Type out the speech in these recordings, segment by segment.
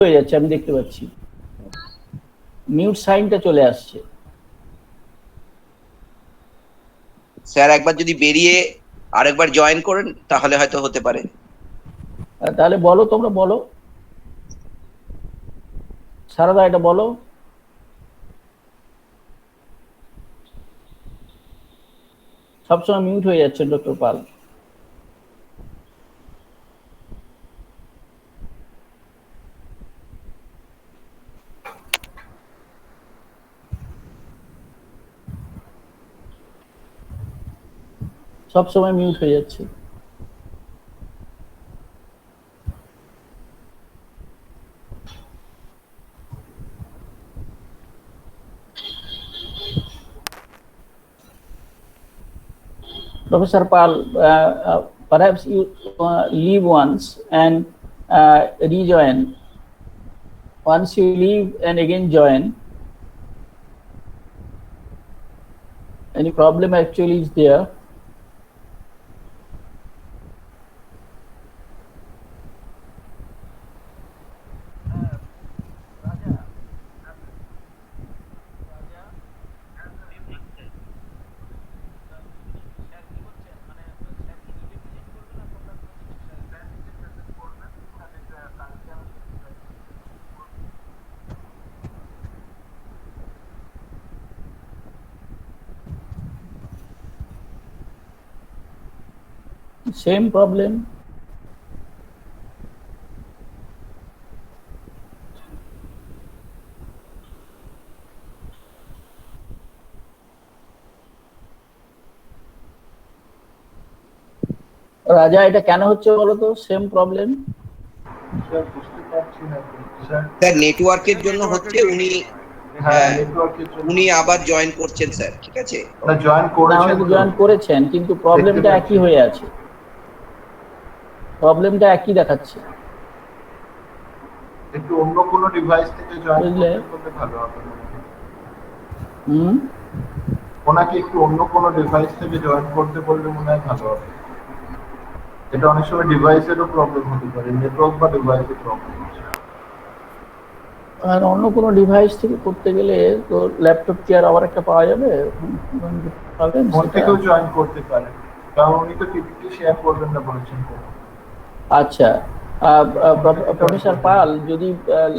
হয়ে যাচ্ছে, আমি দেখতে পাচ্ছি মিউট সাইনটা চলে আসছে। স্যার একবার যদি বেরিয়ে আরেকবার জয়েন করেন তাহলে হয়তো হতে পারে। তাহলে বলো, তোমরা বলো, সারদা এটা বলো। সবসময় মিউট হয়ে যাচ্ছে ডক্টর পাল। সবসময় মিউট হয়ে যাচ্ছে। Professor Pal, perhaps you leave once and rejoin. Once you leave and again join, any problem actually is there. Same problem. রাজা, এটা কেন হচ্ছে বলো তো? Same problem. স্যার বুঝতে পারছি না স্যার নেটওয়ার্কের জন্য হচ্ছে। উনি উনি আবার জয়েন করছেন স্যার, ঠিক আছে? জয়েন করেছেন কিন্তু প্রবলেমটা একই হয়ে আছে, প্রবলেমটা একই দেখাচ্ছে। একটু অন্য কোনো ডিভাইস থেকে জয়েন করতে ভালো হবে। ওনাকে একটু অন্য কোনো ডিভাইস থেকে জয়েন করতে বললে মনে হয় ভালো হবে। এটা অনেক সময় ডিভাইসেরও প্রবলেম হতে পারে, নেটওয়ার্ক বা ডিভাইসের প্রবলেম হচ্ছে। আর অন্য কোনো ডিভাইস থেকে করতে গেলে তো ল্যাপটপ কি আর আবার একটা পাওয়া যাবে? ফোন থেকেও জয়েন করতে পারে, কারণ উনি তো পিপিটি শেয়ার করবেন না বলেছেন। আচ্ছা, প্রফেসর পাল, যদি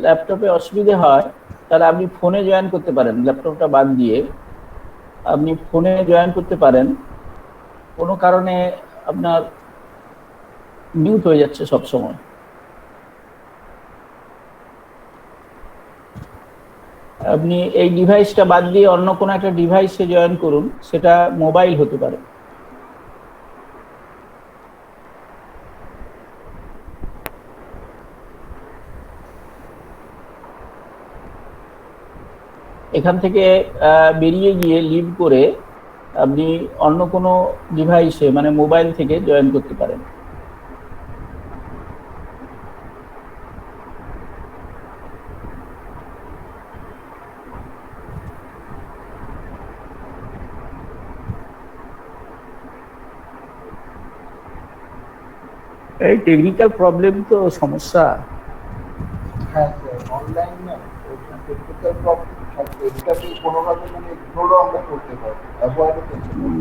ল্যাপটপে অসুবিধা হয় তাহলে আপনি ফোনে জয়েন করতে পারেন, ল্যাপটপটা বাদ দিয়ে আপনি ফোনে জয়েন করতে পারেন। কোনো কারণে আপনার মিউট হয়ে যাচ্ছে সব সময়। আপনি এই ডিভাইসটা বাদ দিয়ে অন্য কোনো একটা ডিভাইসে জয়েন করুন, সেটা মোবাইল হতে পারে। এখান থেকে বেরিয়ে গিয়ে লিভ করে আপনি অন্য কোনো ডিভাইসে মানে মোবাইল থেকে জয়েন করতে পারেন। এই টেকনিক্যাল প্রবলেম তো সমস্যা। হ্যাঁ স্যার, অনলাইন না টেকনিক্যাল প্রবলেম থাকবে, এটাকে কোনোভাবে মানে ইগনোরও আমরা করতে পারবো, অ্যাভয়েডও করতে পারবো।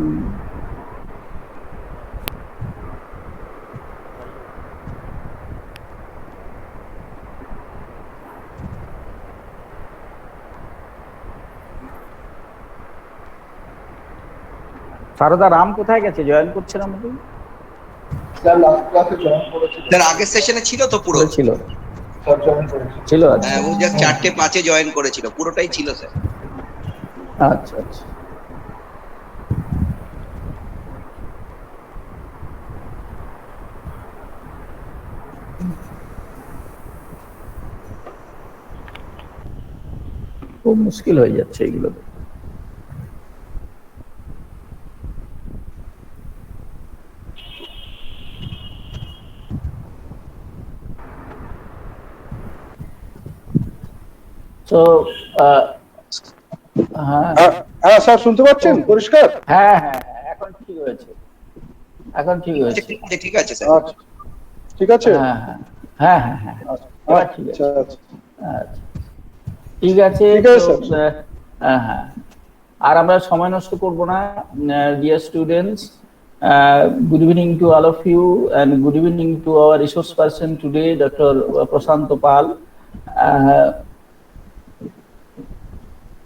সারদা রাম কোথায় গেছে? জয়েন করছে না আমাদের। স্যার লাস্ট ক্লাসে জয়েন করেছিল। স্যার আগের সেশনে ছিল তো? পুরো ছিল, স্যার জয়েন করেছিল। ছিল। হ্যাঁ, ও জাস্ট 4:05 জয়েন করেছিল, পুরোটাই ছিল স্যার। আচ্ছা আচ্ছা। খুব মুশকিল হয়ে যাচ্ছে এগুলো। তো হ্যাঁ স্যার, শুনতে পাচ্ছেন পরিষ্কার? হ্যাঁ হ্যাঁ, এখন ঠিক হয়েছে, এখন ঠিক হয়েছে। ঠিক আছে স্যার। আচ্ছা, ঠিক আছে। হ্যাঁ হ্যাঁ হ্যাঁ হ্যাঁ, ঠিক আছে। আচ্ছা, ঠিক আছে। ঠিক আছে, তো স্যার। হ্যাঁ, আর আমরা সময় নষ্ট করব না। Dear students, good evening to all of you and good evening to our resource person today, Dr. Prasanto Pal.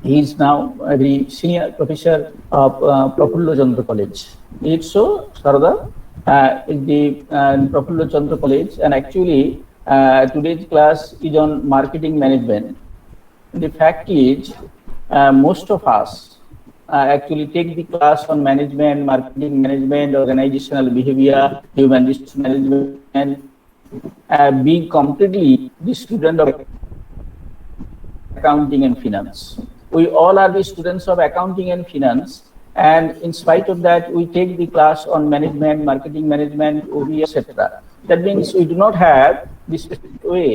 He is now the senior professor of Prafullo Chandra College. It's so, Sarada, the Prafullo Chandra College, and actually today's class is on marketing management. The fact is, most of us actually take the class on management, marketing management, organizational behavior, human resource management, being completely the student of accounting and finance. We all are the students of accounting and finance, and in spite of that, we take the class on management, marketing management, OB, etc. That means we do not have this way.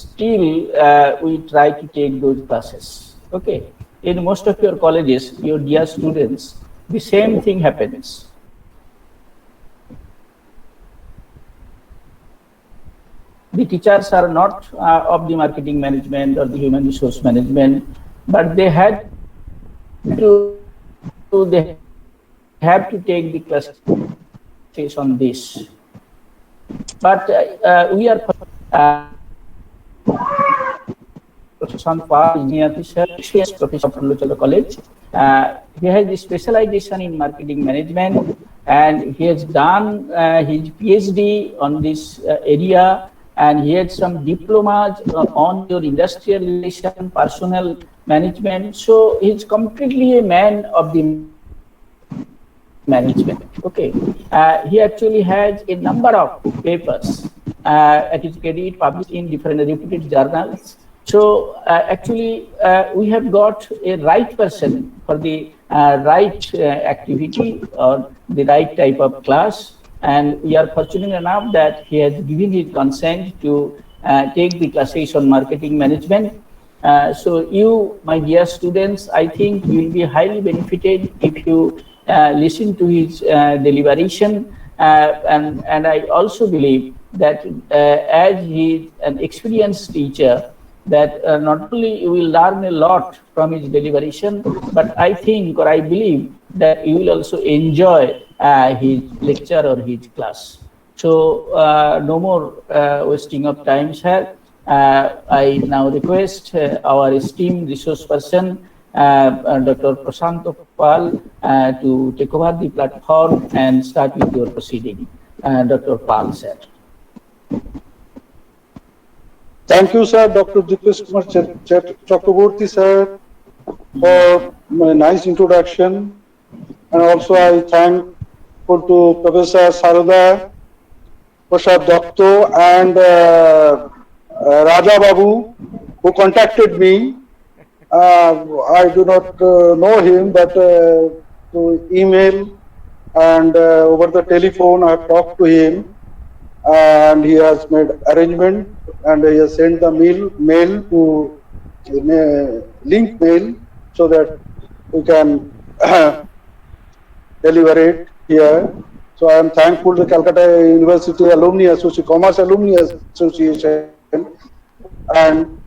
Still, we try to take those classes. Okay. In most of your colleges, your dear students, the same thing happens. The teachers are not of the marketing management or the human resource management, but they have to take the classes on this. But we are Prashant Pal, engineer officer, professor of Prafullo College. He has a specialization in marketing management, and he has done his PhD on this area, and he had some diplomas on your industrial relation, personnel management. So he's completely a man of the management. Okay. He actually has a number of papers at his credit published in different reputed journals. So actually, we have got a right person for the right activity or the right type of class, and we are fortunate enough that he has given his consent to take the classes on marketing management. So you, my dear students, I think you will be highly benefited if you listen to his deliberation, and I also believe that as he is an experienced teacher, that not only you will learn a lot from his deliberation, but I think or I believe that you will also enjoy his lecture or his class. So no more wasting of time, sir. I now request our esteemed resource person, Dr. Prasanto Pal, to take over the platform and start with your proceeding. Dr. Pal, sir. Thank you, sir, Dr. Dipesh Kumar Chakraborty, sir, for my nice introduction. And also I thank to Professor Sarada, Prashad Dakto, and Raja Babu, who contacted me. I do not know him, but through email and over the telephone, I have talked to him, and he has made arrangement, and he has sent the mail to link mail so that we can deliberate here. So I am thankful to Calcutta University Alumni Association, Commerce Alumni Association, and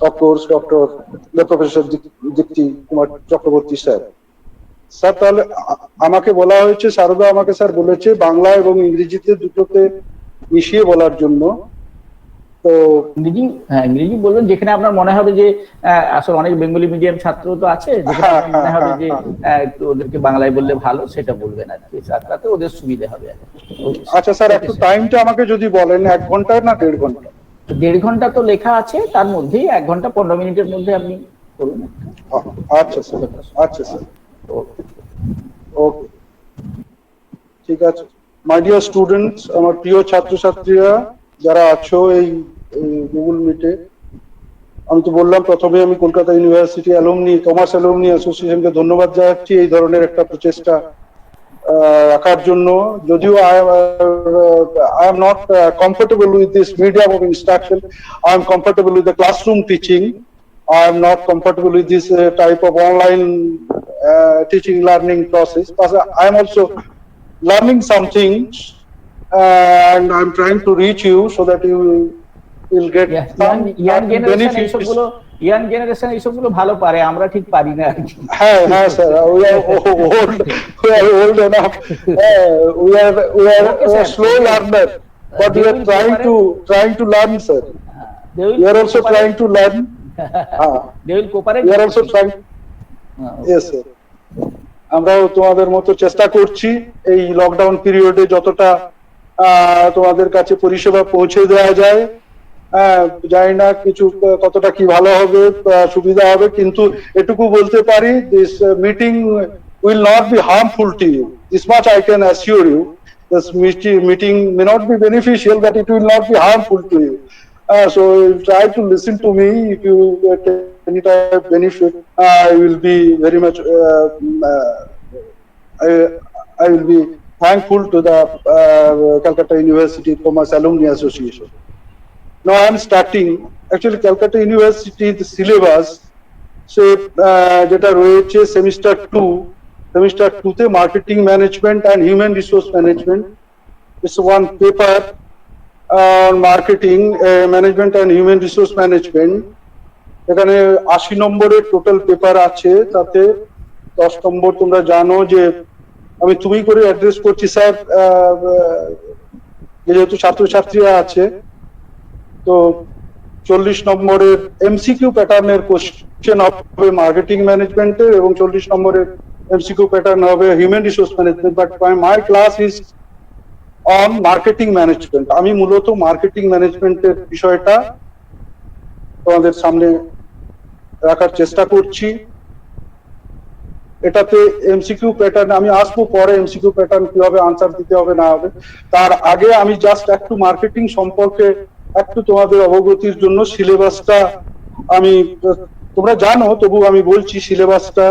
of course the Professor Dipti Kumar Chakraborty sir. Sir, তাহলে আমাকে বলা হয়েছে, সারদা আমাকে sir বলেছে বাংলা এবং ইংরেজিতে দুটোতে মিশিয়ে বলার জন্য। তো ইংরেজি বলবেন যেখানে আপনার মনে হবে যে আসলে অনেক বেঙ্গলি মিডিয়াম ছাত্র তো আছে, মনে হবে যে একটু ওদেরকে বাংলায় বললে ভালো, সেটা বলবেন আর কি, তাতে ওদের সুবিধা হবে। আচ্ছা স্যার, একটু টাইমটা আমাকে যদি বলেন, 1 ঘন্টা না 1.5 ঘন্টা? 1.5 ঘন্টা তো লেখা আছে, তার মধ্যেই 1 ঘন্টা 15 মিনিটের মধ্যে আপনি করুন। আচ্ছা স্যার, আচ্ছা স্যার, ওকে, ঠিক আছে। মাই ডিয়ার স্টুডেন্টস, আমার প্রিয় ছাত্রছাত্রীরা যারা আছো এই গুগল মিটে, আমি তো বললাম প্রথমে আমি Kolkata university alumni, commerce alumni অ্যাসোসিয়েশনকে ধন্যবাদ জানাচ্ছি এই ধরনের একটা প্রচেষ্টা রাখার জন্য। যদিও I am not comfortable with this medium of instruction. I am comfortable with the classroom teaching. I am not comfortable with this type of online teaching learning process. But I am also learning some things, and I am trying to reach you so that you will get some young generation benefits. এইসবগুলো ভালো পারে, আমরা ঠিক পারি না আর কি। হ্যাঁ হ্যাঁ sir, we are old enough. We are Okay, sir. slow learner, but we are trying to learn, sir. We are also trying to learn. They will cooperate. We are also trying. Yes, sir. আমরাও তোমাদের মতো চেষ্টা করছি এই lockdown পিরিয়ডে যতটা তোমাদের কাছে পরিষেবা পৌঁছে দেওয়া যায়। জানি না কিছু কতটা কি ভালো হবে, সুবিধা হবে, কিন্তু এটুকু বলতে পারি, this meeting will not be harmful to you. This much I can assure you. This meeting may not be beneficial, but it will not be harmful to you. So try to listen to me. If you get any type of benefit, I will be very much. I will be thankful to the Calcutta University Commerce Alumni Association. Now I am starting. Actually, Calcutta University the syllabus সে যেটা রয়েছে semester 2 তে marketing management and human resource management. It's one paper marketing management and human resource management. এখানে 80 নম্বরের total paper আছে, তাতে 10 নম্বর তোমরা জানো যে আমি তুমি করে অ্যাড্রেস করছি স্যার, যেহেতু ছাত্রছাত্রীরা আছে। তো 40 নম্বরের এমসিকিউ প্যাটার্নের কোশ্চেন হবে মার্কেটিং ম্যানেজমেন্টের, এবং 40 নম্বরের এমসিকিউ প্যাটার্ন হবে human resource management. But my class is on marketing management. আমি মূলত মার্কেটিং ম্যানেজমেন্টের বিষয়টা তোমাদের সামনে রাখার চেষ্টা করছি। এটাতে এমসিকিউ প্যাটার্ন আমি আসবো পরে, এমসিকিউ প্যাটার্ন কিভাবে আনসার দিতে হবে না হবে। তার আগে আমি জাস্ট একটু মার্কেটিং সম্পর্কে একটু তোমাদের অবগতির জন্য সিলেবাসটা আমি, তোমরা জানো তবু আমি বলছি, সিলেবাসটা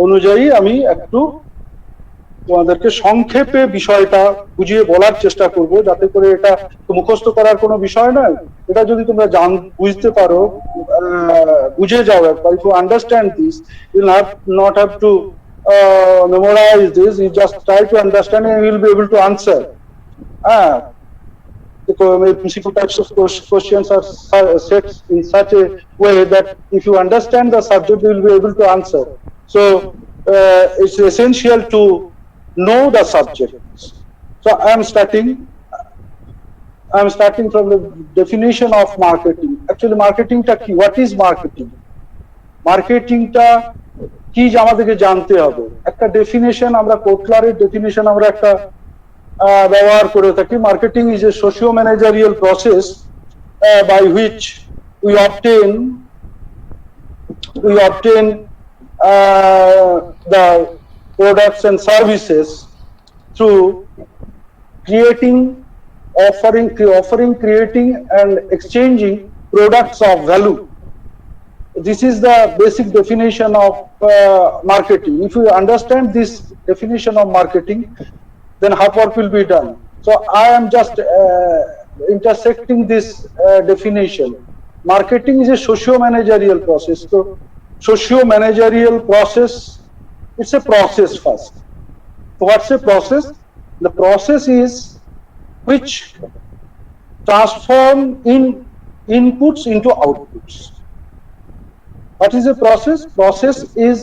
অনুযায়ী আমি একটু তোমাদেরকে সংক্ষেপে বিষয়টা বুঝিয়ে বলার চেষ্টা করব, যাতে করে এটা মুখস্থ করার কোনো বিষয় নয়। এটা যদি তোমরা বুঝতে পারো, বুঝে যাও একবার, if you understand this, you'll not have to memorize this. You just try to understand and you'll be able to answer. MCQ types of questions are set in such a way that if you understand the subject, you will be able to answer. So it's essential to know the subject. So I am starting from the definition of marketing. Actually, marketing ta ki? What is marketing? Marketing ta ki আমাদেরকে জানতে হবে। একটা definition আমরা, কোটলারের definition আমরা একটা ব্যবহার করে থাকি। Marketing is a socio managerial process by which we obtain the products and services through creating and exchanging products of value. This is the basic definition of marketing. If you understand this definition of marketing, then half work will be done. So I am just intersecting this definition. Marketing is a socio-managerial process. So socio-managerial process, it's a process first. So what's a process? The process is which transform inputs into outputs. What is a process? Process is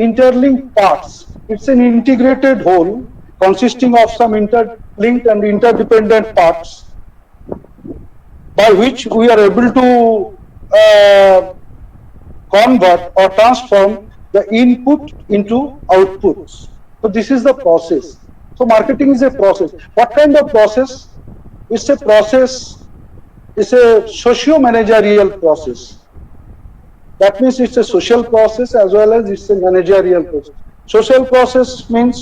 interlinked parts. It's an integrated whole consisting of some interlinked and interdependent parts by which we are able to convert or transform the input into outputs. So this is the process. So marketing is a process. What kind of process? It's a process, it's a socio-managerial process. That means it's a social process as well as it's a managerial process. Social process means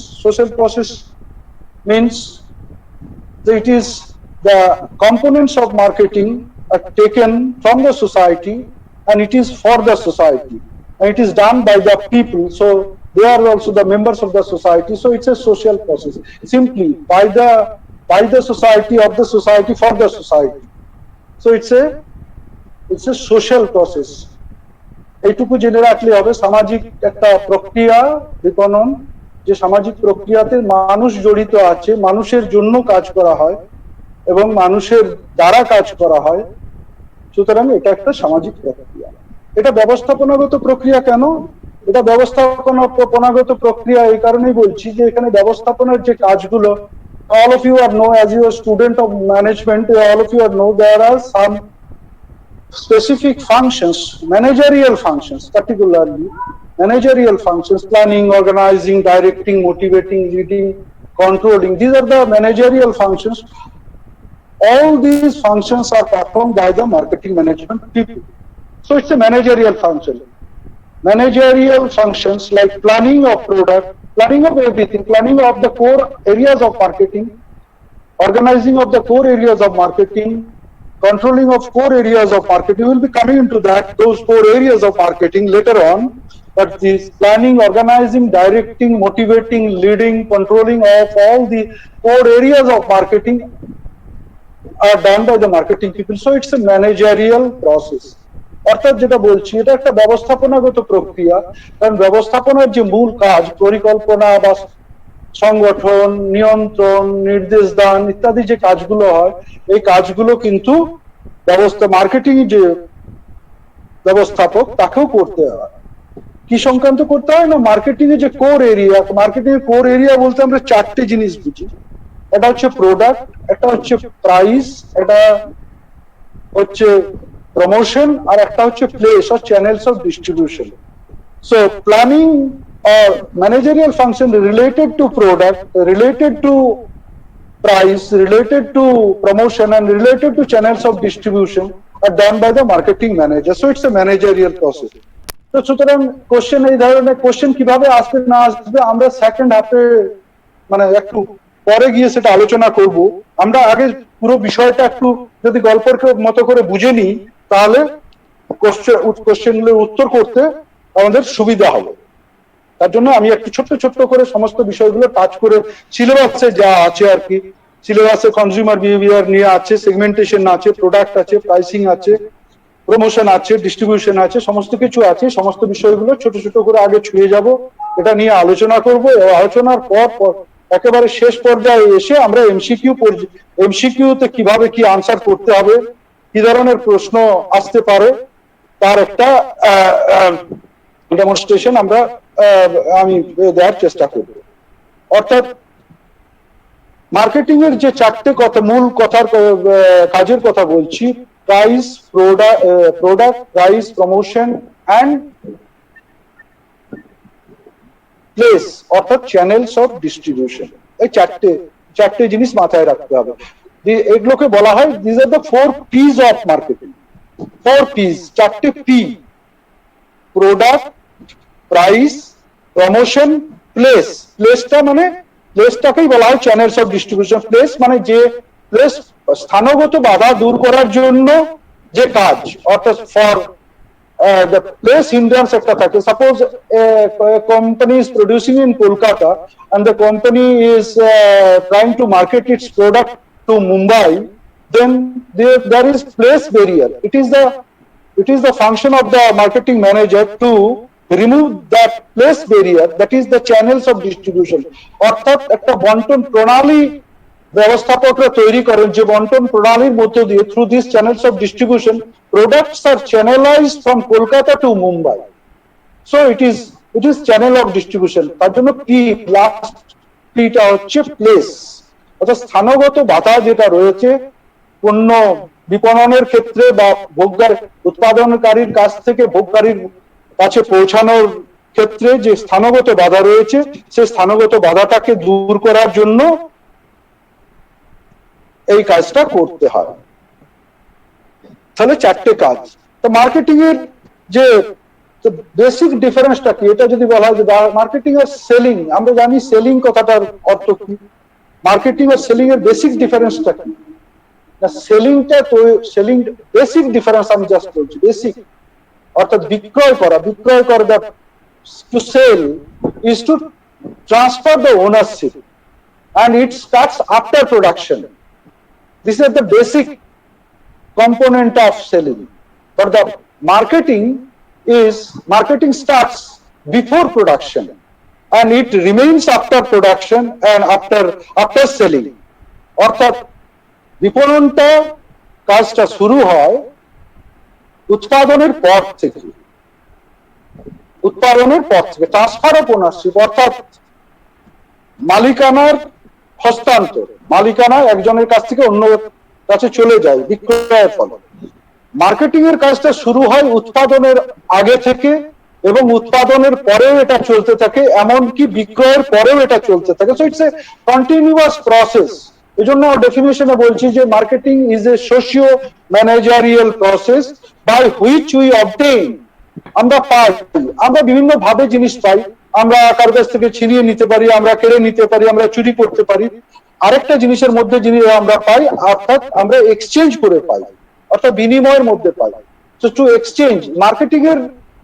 that it is the components of marketing are taken from the society and it is for the society, and it is done by the people, so they are also the members of the society. So it's a social process, simply by the society, of the society, for the society. So it's a social process. এইটুকু জেনে রাখলে হবে। সামাজিক একটা প্রক্রিয়া বিপণন, যে সামাজিক প্রক্রিয়াতে মানুষ জড়িত আছে, মানুষের জন্য কাজ করা হয় এবং মানুষের দ্বারা কাজ করা হয়, সুতরাং এটা একটা সামাজিক প্রক্রিয়া। এটা ব্যবস্থাপনাগত প্রক্রিয়া কেন? এটা ব্যবস্থাপনাগত প্রক্রিয়া এই কারণেই বলছি যে এখানে ব্যবস্থাপনার যে কাজগুলো, all of you are know, as you are student of management, all of you are know there are some specific functions, managerial functions, particularly managerial functions: planning, organizing, directing, motivating, leading, controlling. These are the managerial functions. All these functions are performed by the marketing management people. So it's a managerial function. Managerial functions like planning of product, planning of everything, planning of the core areas of marketing, organizing of the core areas of marketing, controlling of core areas of marketing. We will be coming into that, those core areas of marketing later on. But this planning, organizing, directing, motivating, leading, controlling of all the core areas of marketing are done by the marketing people. So it's a managerial process. অর্থাৎ যেটা বলছি, এটা একটা ব্যবস্থাপনাগত প্রক্রিয়া। কারণ ব্যবস্থাপনার যে মূল কাজ, পরিকল্পনা বা সংগঠন, নিয়ন্ত্রণ, নির্দেশ দান ইত্যাদি যে কাজগুলো হয়, এই কাজগুলো কিন্তু মার্কেটিং যে ব্যবস্থাপক তাকেও করতে হয়। কি সংক্রান্ত করতে হয় না, মার্কেটিং এর যে কোর এরিয়া, মার্কেটিং এর কোর এরিয়া বলতে আমরা চারটে জিনিস বুঝি। এটা হচ্ছে প্রোডাক্ট, এটা হচ্ছে প্রাইস, এটা হচ্ছে প্রমোশন, আর একটা হচ্ছে place or channels of distribution. So planning or managerial function related to product, related to price, related to promotion, and related to channels of distribution are done by the marketing manager. So it's a managerial process. তো সুতরাং question, এই ধরনের question কিভাবে আসবে না আসবে আমরা second হাফে মানে একটু পরে গিয়ে সেটা আলোচনা করব। আমরা আগে পুরো বিষয়টা একটু যদি গল্পের মতো করে বুঝে নিই, তাহলে কোশ্চেনগুলোর উত্তর করতে আমাদের সুবিধা হবে। তার জন্য আমি একটু ছোট্ট ছোট্ট করে সমস্ত বিষয়গুলো টাচ করে, সিলেবাসে যা আছে আর কি, সিলেবাসে কনজিউমার বিহেভিয়ার নিয়ে আছে, সেগমেন্টেশন আছে, প্রোডাক্ট আছে, প্রাইসিং আছে, প্রমোশন আছে, ডিস্ট্রিবিউশন আছে, সমস্ত কিছু আছে। সমস্ত বিষয়গুলো ছোট ছোট করে আগে ছুঁয়ে যাব, এটা নিয়ে আলোচনা করব। আলোচনার পর একেবারে শেষ পর্যায়ে এসে আমরা এমসিকিউ তে কিভাবে কি আনসার করতে হবে, কি ধরনের প্রশ্ন আসতে পারে, তার একটা ডেমনস্ট্রেশন আমি দেওয়ার চেষ্টা করব। অর্থাৎ মার্কেটিং এর যে চারটে কথা, মূল কাজের কথা বলছি: price, product, price, promotion and place, অর্থাৎ চ্যানেলস অফ ডিস্ট্রিবিউশন। এই চারটে জিনিস মাথায় রাখতে হবে। এগুলোকে বলা হয়, this are the 4 P's of marketing. 4 P's, চারটে P: product, price, promotion, place. প্লেসটাকেই বলা হয় চ্যানেলস অফ ডিস্ট্রিবিউশন। প্লেস মানে যে প্লেস, স্থানগত বাধা দূর করার জন্য যে কাজ, অর্থাৎ ফর the place hindrance একটা থাকে। Suppose a company is producing in Kolkata and the company is trying to market its product to Mumbai, then there is place barrier. It is the function of the marketing manager to remove that place barrier, that is the channels of distribution. অর্থাৎ একটা বন্টন প্রণালী ব্যবস্থাপকরা তৈরি করেন, যে বন্টন প্রণালীর মধ্য দিয়ে, through this channels of distribution, products are channelized from Kolkata to Mumbai. So it is channel of distribution. তার জন্য লাস্ট পিটা হচ্ছে প্লেস, অর্থাৎ স্থানগত বাধা যেটা রয়েছে পণ্য বিপণনের ক্ষেত্রে বা উৎপাদনকারীর কাছ থেকে ভোগকারীর কাছে পৌঁছানোর ক্ষেত্রে যে স্থানগত বাধা রয়েছে, সেই স্থানগত বাধাটাকে দূর করার জন্য এই কাজটা করতে হয়। তাহলে চারটে কাজ। তো মার্কেটিং এর যে বেসিক ডিফারেন্সটা কি, এটা যদি বলা হয় যে মার্কেটিং আর সেলিং, আমরা জানি সেলিং কথাটার অর্থ কি, মার্কেটিং আর সেলিং এর বেসিক ডিফারেন্সটা কি। সেলিং বেসিক ডিফারেন্স আমি জাস্ট বলছি, বেসিক অর্থাৎ বিক্রয় করা, to sell is to transfer the ownership and it starts after production. This is the basic component of selling. But the marketing starts before production and it remains after production and after selling. অর্থাৎ বিপণনটা কাজটা শুরু হয় উৎপাদনের পর থেকে transfer of ownership অর্থাৎ মালিকানার হস্তান্তর, মালিকানা একজনের কাছ থেকে অন্য কাছে চলে যায় বিক্রয়ের ফলে। মার্কেটিং এর কাজটা শুরু হয় উৎপাদনের আগে থেকে এবং উৎপাদনের পরেও এটা চলতে থাকে, এমনকি বিক্রয়ের পরেও এটা চলতে থাকে। So it's a continuous process. এই জন্য ডেফিনেশনে বলছি যে marketing is a socio managerial process by which we obtain, আমরা পাই, আমরা বিভিন্ন ভাবে জিনিস পাই, আমরা কারো কাছ থেকে ছিনিয়ে নিতে পারি, আমরা কেড়ে নিতে পারি, আমরা চুরি করতে পারি। আরেকটা জিনিসের মধ্যে জিনিস আমরা পাই, অর্থাৎ আমরা এক্সচেঞ্জ করে পাই, অর্থাৎ বিনিময়ের মধ্যে পাই। So to exchange,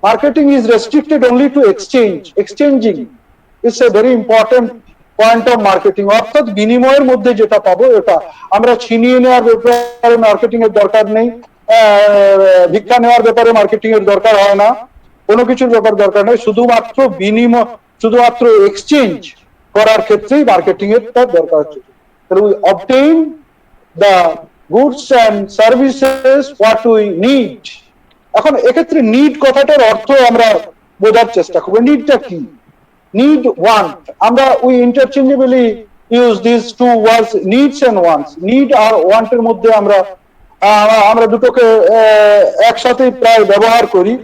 marketing is restricted only to exchange. Exchanging is a very important point of marketing. অর্থাৎ বিনিময়ের মধ্যে যেটা পাবো এটা আমরা ছিনিয়ে নেওয়ার ব্যাপারে মার্কেটিং এর দরকার নেই, ভিক্ষা নেওয়ার ব্যাপারে মার্কেটিং এর দরকার হয় না, কোনো কিছুর ব্যাপার দরকার নেই, শুধুমাত্র বিনিময়, শুধুমাত্র এক্সচেঞ্জ করার ক্ষেত্রেই মার্কেটিং এর দরকার হচ্ছে। তাহলে we obtain the goods and services what we need. এখন এক্ষেত্রে নিড কথাটার অর্থ আমরা বোঝার চেষ্টা করব। নিডটা কি? নিড, ওয়ান্ট, আমরা we interchangeably use this two words, needs and wants. Need আর ওয়ান্টের মধ্যে আমরা দুটোকে একসাথে প্রায় ব্যবহার করি,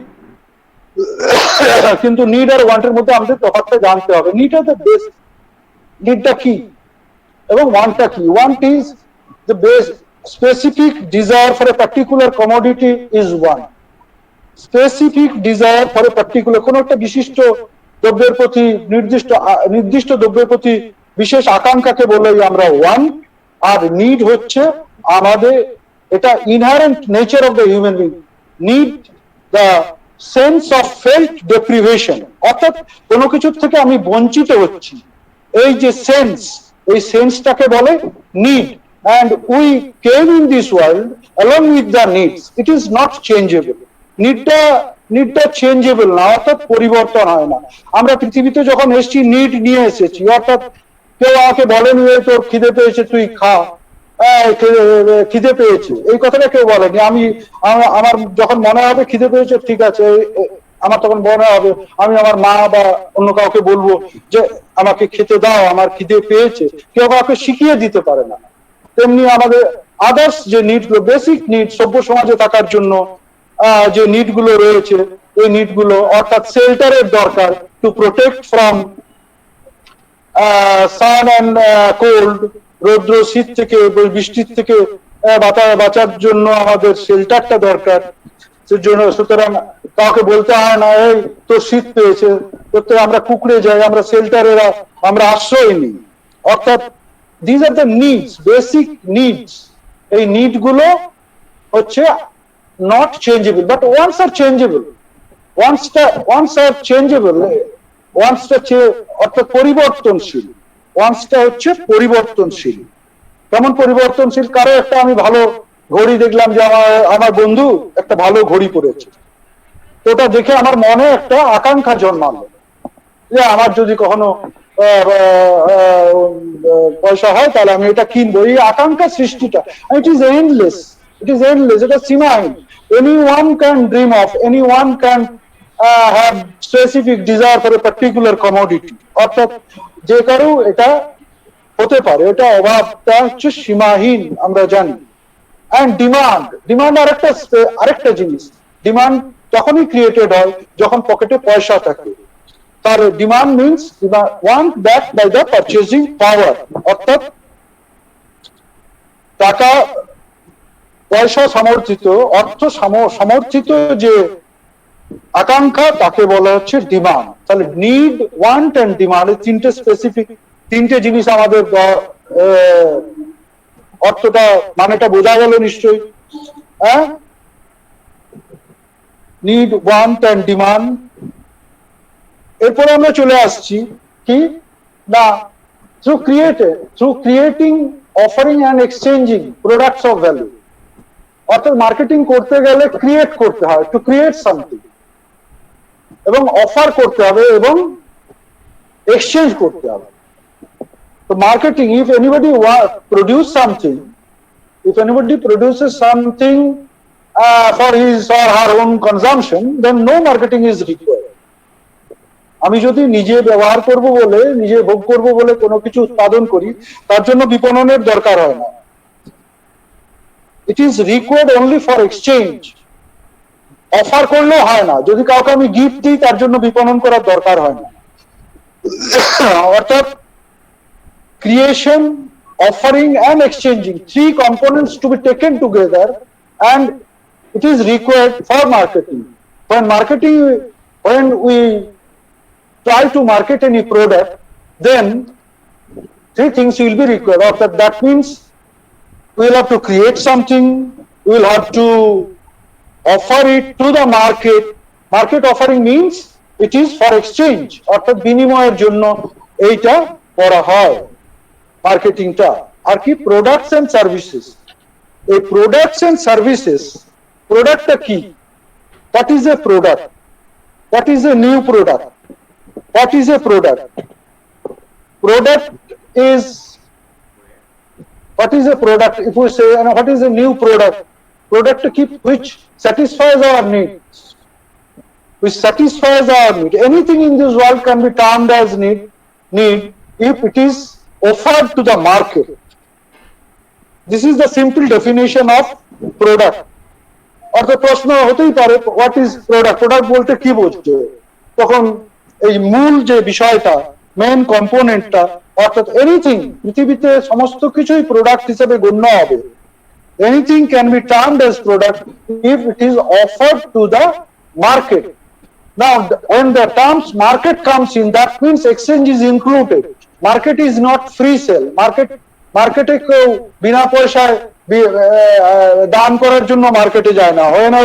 কিন্তু নিড আর ওয়ান্টের মধ্যে আমাদের তফাৎটা জানতে হবে। নিড আর দ্য বেস, নিডটা কি এবং ওয়ান্টটা কি? Want is the base, specific desire for a particular commodity is one. Specific desire for a particular, কোন একটা বিশিষ্ট দ্রব্যের প্রতি, নির্দিষ্ট দ্রব্যের প্রতি বিশেষ আকাঙ্ক্ষাকে বলেই আমরা ওয়ান। আর নিড হচ্ছে আমাদের, এটা inherent nature of the human being. Need the sense of felt deprivation, অর্থাৎ কোনো কিছুর থেকে আমি বঞ্চিত হচ্ছি, এই যে সেন্স, এই সেন্সটাকে বলে need. And we came in this world along with the needs. It is not changeable. নিডটা চেঞ্জেবল না, অর্থাৎ পরিবর্তন হয় না। আমরা পৃথিবীতে যখন এসেছি নিড নিয়ে এসেছি, অর্থাৎ কেউ আমাকে বলেনি তোর খিদে পেয়েছে তুই খা, খিদে পেয়েছে এই কথাটা কেউ বলেনি। আমার যখন মনে হবে খিদে পেয়েছে, ঠিক আছে, আমার তখন মনে হবে আমি আমার মা বা অন্য কাউকে বলবো যে আমাকে খেতে দাও, আমার খিদে পেয়েছে। কেউ কাউকে শিখিয়ে দিতে পারে না। তেমনি আমাদের আদার্স যে নিড গুলো, বেসিক নিড, সভ্য সমাজে থাকার জন্য যে নিড গুলো রয়েছে, এই নিড গুলো অর্থাৎ শেল্টারের দরকার, to protect from sun and cold, রৌদ্র শীত থেকে বৃষ্টির থেকে বাঁচার জন্য আমাদের শেল্টারটা দরকার। সুতরাং কাউকে বলতে হয় না এই তোর শীত পেয়েছে, তো আমরা কুকড়ে যাই, আমরা শেল্টারের আমরা আশ্রয় নিই। অর্থাৎ these are the needs, basic needs. এই নিড গুলো হচ্ছে not changeable, but wants are changeable. Wants are changeable. Wants-টা অর্থাৎ পরিবর্তনশীল। Wants-টা হচ্ছে পরিবর্তনশীল। কেমন পরিবর্তনশীল? কারো একটা আমি ভালো ঘড়ি দেখলাম যে আমার বন্ধু একটা ভালো ঘড়ি পরেছে, তো ওটা দেখে আমার মনে একটা আকাঙ্ক্ষা জন্মালো যে আমার যদি কখনো পয়সা হয় তাহলে আমি এটা কিনবো। এই আকাঙ্ক্ষা সৃষ্টিটা, ইট ইজ এন্ডলেস, এটা সীমাহীন। anyone can dream of, anyone can have specific desire for a particular commodity, অর্থাৎ যে কারো এটা হতে পারে, এটা অভাবটা হচ্ছে সীমাহীন, আমরা জানি। and demand আরেকটা জিনিস। ডিমান্ড তখনই ক্রিয়েটেড হয় যখন পকেটে পয়সা থাকে। তার demand means want back by the purchasing power, অর্থাৎ টাকা পয়সা সমর্থিত, অর্থ সমর্থিত যে আকাঙ্ক্ষা তাকে বলা হচ্ছে ডিমান্ড। তাহলে নিড, ওয়ান্ট এন্ড ডিমান্ড, এই তিনটে স্পেসিফিক, তিনটে জিনিস আমাদের অর্থটা মানেটা বোঝা গেল নিশ্চয়ই। হ্যাঁ, নিড, ওয়ান্ট এন্ড ডিমান্ড। এরপরে আমরা চলে আসছি কি না, through creating, offering and exchanging products of value. অর্থাৎ মার্কেটিং করতে গেলে ক্রিয়েট করতে হয়, টু ক্রিয়েট সামথিং, এবং অফার করতে হবে এবং এক্সচেঞ্জ করতে হবে। তো marketing, if anybody produces something for his or her own consumption, then no marketing is required. আমি যদি নিজে ব্যবহার করব বলে, নিজে ভোগ করব বলে কোনো কিছু উৎপাদন করি, তার জন্য বিপণনের দরকার হয় না। It is required only for exchange. Offer করলেও হয় না, যদি কাউকে আমি গিফট দিই তার জন্য বিপণন করার দরকার হয় না। অর্থাৎ creation, offering and exchanging, three components to be taken together, and it is required for marketing. When we try to market any product, then three things will be required. That means we will have to create something, we will have to offer it to the market. Market offering means it is for exchange, অর্থাৎ বিনিময়ের জন্য এইটা করা হয় মার্কেটিংটা। আর কি products and services, এই products and services, প্রোডাক্টটা কি? What is a product? What is a new product? What is a product? Product is, what is a product? If we say, and what is a new product? Product which satisfies our needs, which satisfies our need. Anything in this world can be termed as need if it is offered to the market. This is the simple definition of product. অর্থাৎ প্রশ্ন হতেই পারে, what is product? Product বলতে কি বোঝে? তখন এই মূল যে বিষয়টা, মেন কম্পোনেন্টটা, অর্থাৎ এনিথিং, পৃথিবীতে সমস্ত কিছুই প্রোডাক্ট হিসেবে গণ্য হবে। Anything can be termed as product if it is offered to the market. Now when the terms market comes in, that means exchange is included. Market is not free sale. মার্কেটে কেউ বিনা পয়সায় দান করার জন্য মার্কেটে যায় না। হয় না,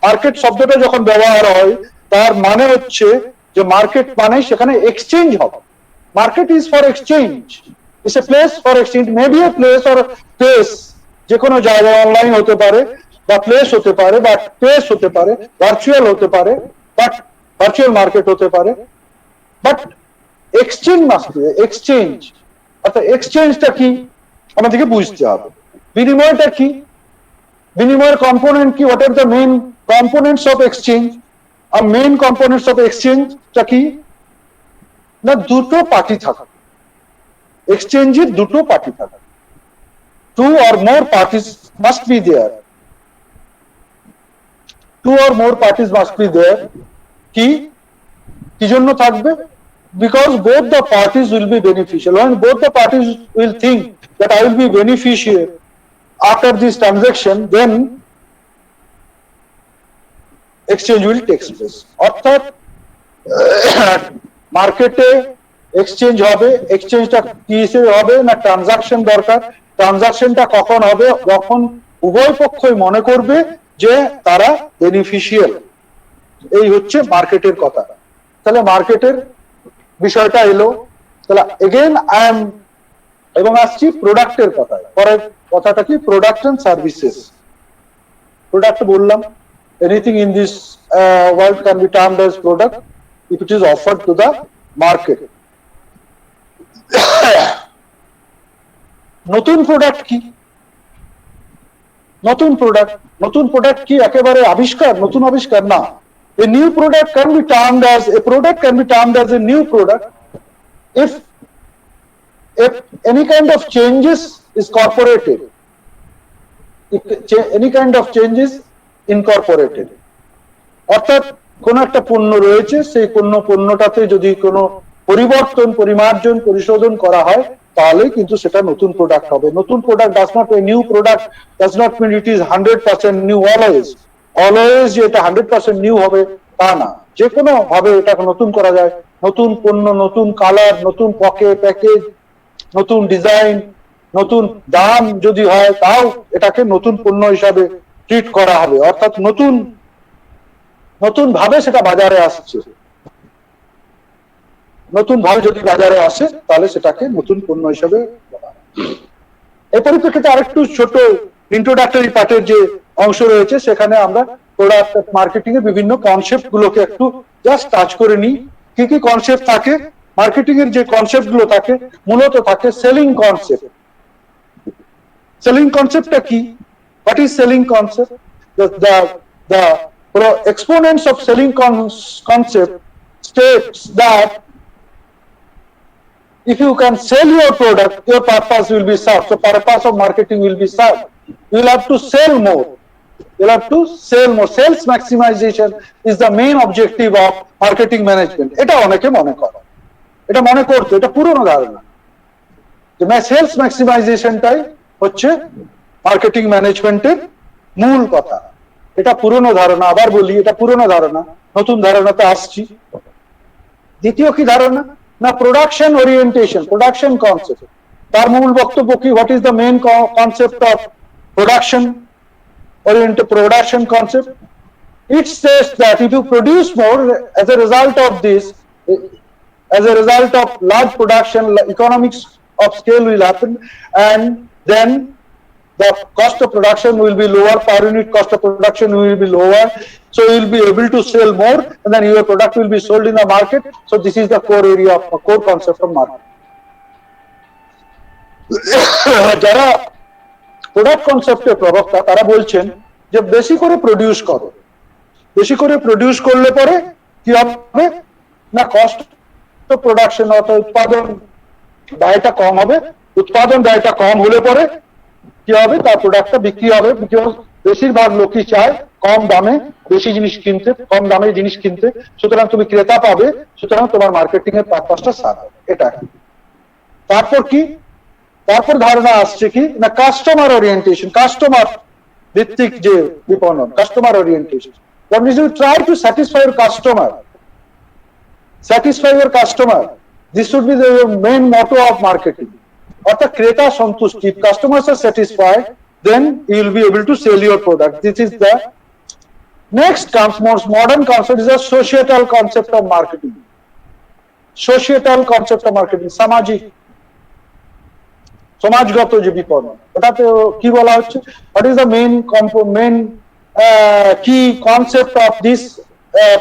মার্কেট শব্দটা যখন ব্যবহার হয় তার মানে হচ্ছে যে মার্কেট মানে সেখানে এক্সচেঞ্জ হবে। Market is for exchange. It's a place for exchange. Maybe a place or a place, যে কোনো জায়গা, অনলাইন হতে পারে, বা প্লেস হতে পারে, বা স্পেস হতে পারে, ভার্চুয়াল হতে পারে, বাট ভার্চুয়াল মার্কেট হতে পারে, but exchange must be exchange. অর্থাৎ এক্সচেঞ্জটা কি আমাদেরকে বুঝতে হবে। বিনিময়টা কি? বিনিময়ের কম্পোনেন্ট কি? What are the main components of exchange? আর মেইন কম্পোনেন্টস অফ এক্সচেঞ্জটা কি? না, দুটো পার্টি থাকে এক্সচেঞ্জের, দুটো পার্টি থাকে। Two or more parties must be there. Two or more parties must be there. কি জন্য থাকবে? Because both the parties will be beneficial. When both the parties will think that I will be beneficial after this transaction, then exchange will take place. অর্থাৎ মার্কেটে exchange হবে। এক্সচেঞ্জটা কি হিসেবে হবে? না, ট্রানজাকশন দরকার। ট্রানজাকশনটা কখন হবে? যখন উভয় পক্ষই মনে করবে যে তারা বেনিফিশিয়াল। এই হচ্ছে মার্কেটের কথা। তাহলে মার্কেটের বিষয়টা এলো। তাহলে এগেন এবং আসছি প্রোডাক্টের কথায়। পরের কথাটা কি? Product and services. প্রোডাক্ট বললাম, anything in this world can be termed as product if it is offered to the market. নতুন প্রোডাক্ট কি? নতুন প্রোডাক্ট কি একেবারে আবিষ্কার, নতুন আবিষ্কার? না। A new product can be termed as a new product if any kind of changes is incorporated. If any kind of changes incorporated. অর্থাৎ কোন একটা পণ্য রয়েছে, সেই পণ্যটাতে যদি কোনো পরিবর্তন, পরিমার্জন, পরিশোধন করা হয়, তাহলে কিন্তু সেটা নতুন প্রোডাক্ট হবে। নতুন product does not a new product, does not mean it is 100% new always. যে এটা 100% নিউ হবে তা না। যে কোনো ভাবে এটাকে নতুন করা যায়। নতুন পণ্য, নতুন কালার, নতুন প্যাকেজ, নতুন ডিজাইন, নতুন দাম যদি হয়, তাও এটাকে নতুন পণ্য হিসাবে ট্রিট করা হবে। অর্থাৎ নতুন ভাবে সেটা বাজারে আসছে। নতুন ভাবে যদি বাজারে আসে তাহলে সেটাকে নতুন পণ্য হিসেবে। এই পরিপ্রেক্ষিতে আরেকটু ছোট ইন্ট্রোডাক্টরি পার্টের যে অংশ রয়েছে, সেখানে আমরা প্রোডাক্ট মার্কেটিং এর বিভিন্ন কনসেপ্ট গুলোকে একটু জাস্ট টাচ করে নিই। কি কি কনসেপ্ট থাকে মার্কেটিং এর? যে কনসেপ্ট গুলো থাকে মূলত থাকে সেলিং কনসেপ্ট। সেলিং কনসেপ্টটা কি? What is selling concept? the exponents of selling concept states that if you can sell your product, your purpose will be served. So purpose of marketing will be served. You will have to sell more. You'll have to sell more. Sales maximization is the main objective of marketing management. এটা অনেকে মনে করে, এটা মনে করতো, এটা পুরনো ধারণা যে সেলস ম্যাক্সিমাইজেশনটাই হচ্ছে মার্কেটিং ম্যানেজমেন্টের মূল কথা। এটা পুরনো ধারণা, আবার বলি এটা পুরনো ধারণা, নতুন ধারণাতে আসছি। দ্বিতীয় কি ধারণা না প্রোডাকশন ওরিয়েন্টেশন, প্রোডাকশন কনসেপ্ট। তার মূল বক্তব্য কি, what is the main concept of production oriented production concept? It says that if you produce more, as a result of this, as a result of large production, economics of scale will happen, and then the cost of production will be lower, per unit cost of production will be lower, so you will be able to sell more, and then your product will be sold in the market. So this is the core area of core concept of market. যারা product কনসেপ্টের প্রবক্তা তারা বলছেন যে বেশি করে produce করো, বেশি করে প্রডিউস করলে পরে কি হবে না কস্ট অফ প্রোডাকশন অর্থাৎ উৎপাদন ব্যয়টা কম হবে। উৎপাদন ব্যয়টা কম হলে পরে কি হবে, তার প্রোডাক্টটা বিক্রি হবে। বিকজ বেশিরভাগ লোকই চায় কম দামে বেশি জিনিস কিনতে, কম দামে জিনিস কিনতে, সুতরাং তুমি ক্রেতা পাবে, সুতরাং তোমার মার্কেটিং এর পারপাসটা সার হবে। এটা তারপর কি, তারপর ধারণা আসছে কি না কাস্টমার ওরিয়েন্টেশন, কাস্টমার ভিত্তিক যে বিপণন, customer orientation. That means you try to satisfy your customer, satisfy your customer. This should be the main motto of marketing. অর্থাৎ ক্রেতা সন্তুষ্টি, if customers are satisfied, then you will be able to sell your product. This is the next comes most modern concept is a societal concept of marketing. Societal concept of marketing, সামাজিক সমাজগত যে বিপণন, ওটাতে কি বলা হচ্ছে, what is the main কি concept of this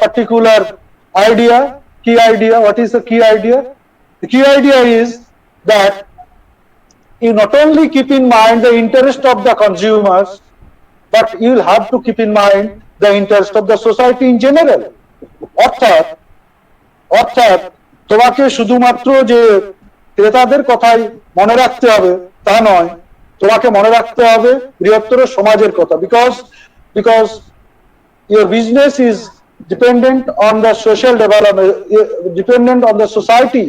particular idea, কি idea, what is the কি idea? The key idea is that you not only keep in mind the interest of the consumers, but you will have to keep in mind the interest of the society in general. অর্থাৎ তোমাকে শুধুমাত্র যে ক্রেতাদের কথাই মনে রাখতে হবে তা নয়, তোমাকে মনে রাখতে হবে বৃহত্তর সমাজের কথা। Because your business is dependent on the social development, dependent on the society.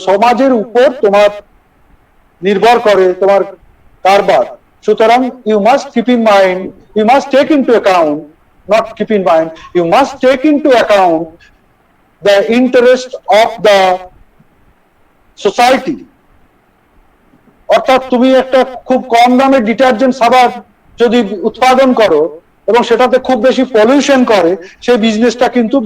সমাজের উপর তোমার নির্ভর করে তোমার কারবার। সুতরাং you must keep in mind, you must take into account, not keep in mind, you must take into account the interest of the society. অর্থাৎ তুমি একটা খুব কম দামে ডিটারজেন্ট সাবান যদি উৎপাদন করো এবং সেটাতে খুব বেশি পলিউশন করে, সেই বিজনেসটা কিন্তু